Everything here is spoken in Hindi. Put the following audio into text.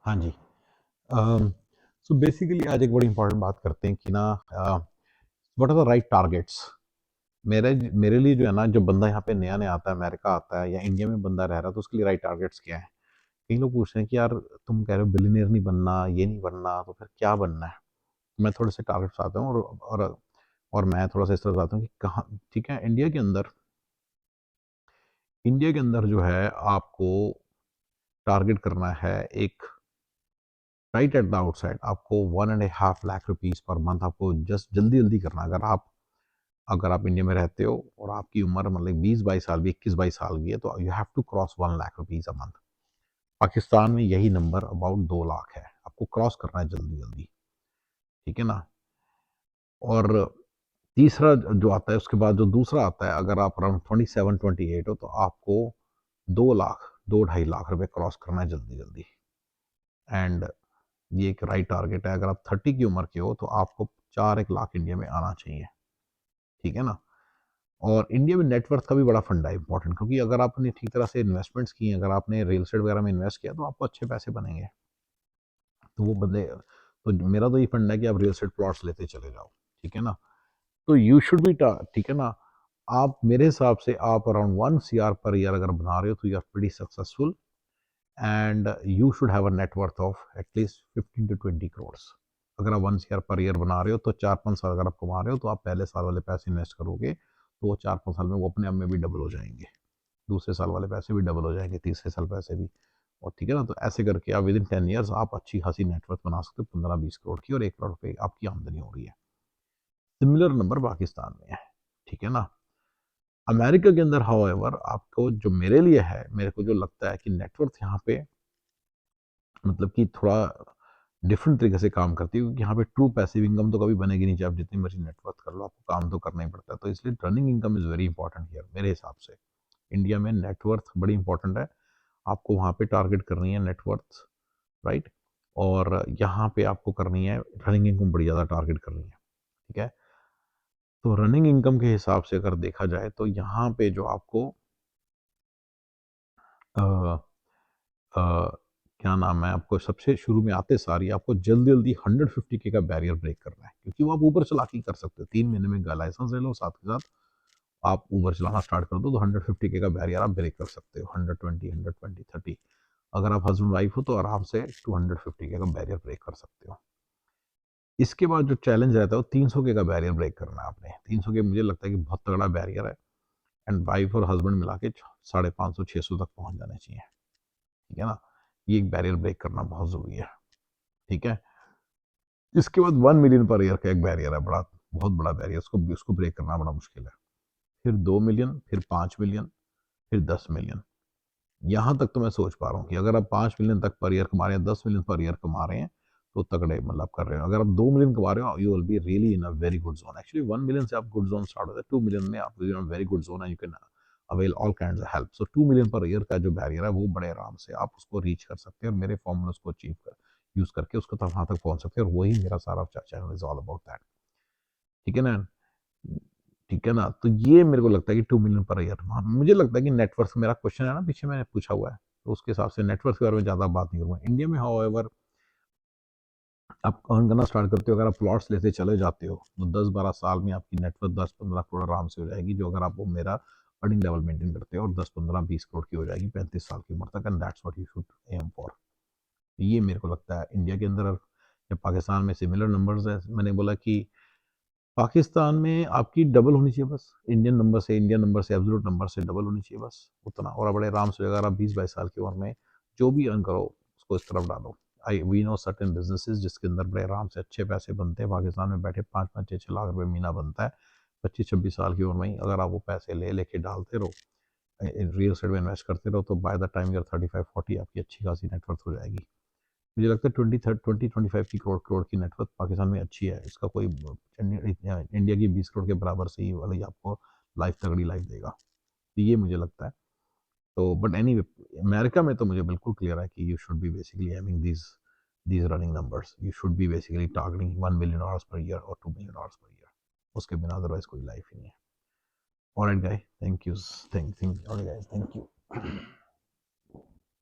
हाँ जी। सो बेसिकली आज एक बड़ी इंपॉर्टेंट बात करते हैं कि ना what are the right targets. मेरे मेरे लिए जो है ना, जो बंदा यहाँ पे नया नया आता है, अमेरिका आता है या इंडिया में बंदा रह रहा है, तो उसके लिए राइट टारगेट्स क्या है। कई लोग पूछ रहे हैं कि यार तुम कह रहे हो बिलियनियर नहीं बनना, ये नहीं बनना, तो फिर क्या बनना है। मैं थोड़े से टारगेट्स आता हूँ और मैं थोड़ा सा इस तरह आता हूँ कि कहाँ। ठीक है, इंडिया के अंदर जो है आपको टारगेट करना है एक राइट एट द आउटसाइड। आपको 1.5 लाख रुपीज पर मंथ आपको जस्ट जल्दी जल्दी करना है। अगर आप इंडिया में रहते हो और आपकी उम्र मतलब 20-22 साल भी, 21-22 साल भी है, तो you have to cross 1 lakh rupees a month. Pakistan में यही नंबर अबाउट 2 लाख है, आपको क्रॉस करना है जल्दी जल्दी। ठीक है ना। और तीसरा जो आता है, उसके बाद जो दूसरा आता है, अगर आप अराउंड 27-28 हो, तो आपको 2 लाख, 2-2.5 लाख रुपए क्रॉस करना है जल्दी जल्दी। एंड ये एक राइट टारगेट है। अगर आप 30 की उम्र के हो तो आपको 4-1 लाख इंडिया में आना चाहिए। ठीक है ना। और इंडिया में नेटवर्थ का भी बड़ा फंडा है इंपॉर्टेंट, क्योंकि अगर आपने ठीक तरह से इन्वेस्टमेंट्स की हैं, अगर आपने रियल एस्टेट वगैरह में इन्वेस्ट किया, तो आपको अच्छे पैसे बनेंगे। तो वो बंदे, तो मेरा तो ये फंडा है कि आप रियल एस्टेट प्लॉट्स लेते चले जाओ। ठीक है ना। तो यू शुड बी, ठीक है ना। आप मेरे हिसाब से आप अराउंड 1 CR पर ईयर अगर बना रहे हो, तो you are pretty successful. And you should have a net worth of at least 15 to 20 crore. अगर आप 1 CR पर ईयर बना रहे हो, तो 4-5 साल अगर आप कमा रहे हो, तो आप पहले साल वाले पैसे इन्वेस्ट करोगे, तो वो 4-5 साल में वो अपने आप में भी डबल हो जाएंगे। दूसरे साल वाले पैसे भी डबल हो जाएंगे, तीसरे साल पैसे भी। और ठीक है ना, तो ऐसे करके आप विद इन 10 ईयर्स आप अच्छी खासी नेटवर्थ बना सकते हो, 15-20 करोड़ की, और 1 करोड़ रुपये आपकी आमदनी हो रही है। सिमिलर नंबर पाकिस्तान में है। ठीक है ना। अमेरिका के अंदर हाउएवर आपको, जो मेरे लिए है, मेरे को जो लगता है कि नेटवर्थ यहाँ पे मतलब कि थोड़ा डिफरेंट तरीके से काम करती है, क्योंकि यहाँ पे ट्रू पैसिव इनकम तो कभी बनेगी नहीं, चाहे आप जितनी मर्जी नेटवर्थ कर लो, आपको काम तो करना ही पड़ता है। तो इसलिए running income is very important here मेरे हिसाब से। इंडिया में नेटवर्थ बड़ी इंपॉर्टेंट है, आपको वहाँ पे टारगेट करनी है नेटवर्थ, राइट। और यहाँ पे आपको करनी है रनिंग इनकम, बड़ी ज़्यादा टारगेट करनी है। ठीक है। तो रनिंग इनकम के हिसाब से अगर देखा जाए, तो यहाँ पे जो आपको अ, अ, क्या नाम है, आपको सबसे शुरू में आते सारी आपको जल्दी जल्दी 150K का बैरियर ब्रेक करना है, क्योंकि वो आप ऊबर चला के कर सकते हो। 3 महीने में लाइसेंस ले लो, साथ के साथ आप ऊबर चलाना स्टार्ट कर दो, तो 150K का बैरियर आप ब्रेक कर सकते हो। 120, 120, 30। अगर आप हस्बैंड वाइफ हो, तो आराम से 250K का बैरियर ब्रेक कर सकते हो। इसके बाद जो चैलेंज रहता है, वो 300K का बैरियर ब्रेक करना है आपने। 300K मुझे लगता है कि बहुत तगड़ा बैरियर है। एंड वाइफ और हस्बैंड मिला के 550-600 तक पहुंच जाने चाहिए। ठीक है ना। ये एक बैरियर ब्रेक करना बहुत ज़रूरी है। ठीक है। इसके बाद 1 मिलियन पर ईयर का एक बैरियर है, बड़ा बहुत बड़ा बैरियर, उसको उसको ब्रेक करना बड़ा मुश्किल है। फिर 2 मिलियन, फिर 5 मिलियन, फिर 10 मिलियन। यहाँ तक तो मैं सोच पा रहा हूँ कि अगर आप 5 मिलियन तक पर ईयर कमा रहे हैं, 10 मिलियन पर ईयर कमा रहे हैं, तो तगड़े मतलब कर रहे हो। अगर आप 2 मिलियन कमा रहे हो, you will be really in a very good zone. Actually 1 million से आप गुड जोन स्टार्ट होता है, 2 मिलियन में आप वेरी गुड जोन है, you can avail all kind of help. So 2 million per year का जो बैरियर है, वो बड़े आराम से आप उसको रीच कर सकते हैं, और मेरे फॉर्मूले उसको अचीव कर यूज करके उसको तक वहां तक पहुंच सकते हैं, और वही मेरा सारा channel is all about that. ठीक है ना। ठीक है ना। तो ये मेरे को लगता है कि 2 मिलियन पर ईयर, मुझे लगता है कि नेटवर्थ, मेरा क्वेश्चन है ना पीछे मैंने पूछा हुआ है, तो उसके हिसाब से नेटवर्थ के बारे में ज़्यादा बात नहीं करूँगा। इंडिया में हाउएवर आप अर्न करना स्टार्ट करते हो, अगर आप प्लॉट्स लेते चले जाते हो, तो 10-12 साल में आपकी नेटवर्थ 10-15 करोड़ आराम से हो जाएगी, जो अगर आप वो मेरा अर्निंग लेवल मेंटेन करते हो, और 10-15-20 करोड़ की हो जाएगी 35 साल की उम्र तक। And that's what you should aim for. ये मेरे को लगता है इंडिया के अंदर या पाकिस्तान में सिमिलर नंबर्स है। मैंने बोला कि पाकिस्तान में आपकी डबल होनी चाहिए बस, इंडियन नंबर से एब्सोल्यूट नंबर से डबल होनी चाहिए बस, उतना। और बड़े आराम से अगर आप 20-22 साल की उम्र में जो भी अर्न करो, उसको इस तरफ डालो। आई वी नो सर्टेन बिजनेसेस जिसके अंदर बड़े आराम से अच्छे पैसे बनते हैं। पाकिस्तान में बैठे 5-5, 6-6 लाख रुपए महीना बनता है 25-26 साल की उम्र में ही। अगर आप वो पैसे ले लेके डालते रहो, रियल एस्टेट में इन्वेस्ट करते रहो, तो बाय द टाइम यूर 35-40 आपकी अच्छी खासी नेटवर्थ हो जाएगी। मुझे लगता है 20-25 की करोड़ करोड़ की नेटवर्थ पाकिस्तान में अच्छी है। इसका कोई इंडिया की 20 करोड़ के बराबर से ही वाली आपको लाइफ, तगड़ी लाइफ देगा। तो ये मुझे लगता है। तो बट एनी अमेरिका में तो मुझे बिल्कुल क्लियर है कि you should be basically aiming these running numbers. You should be basically targeting 1 million dollars per year और 2 मिलियन डॉलर्स पर ईयर। उसके बिना अदरवाइज कोई लाइफ ही नहीं है। Alright guys, thank you. Thank alright guys, thank you.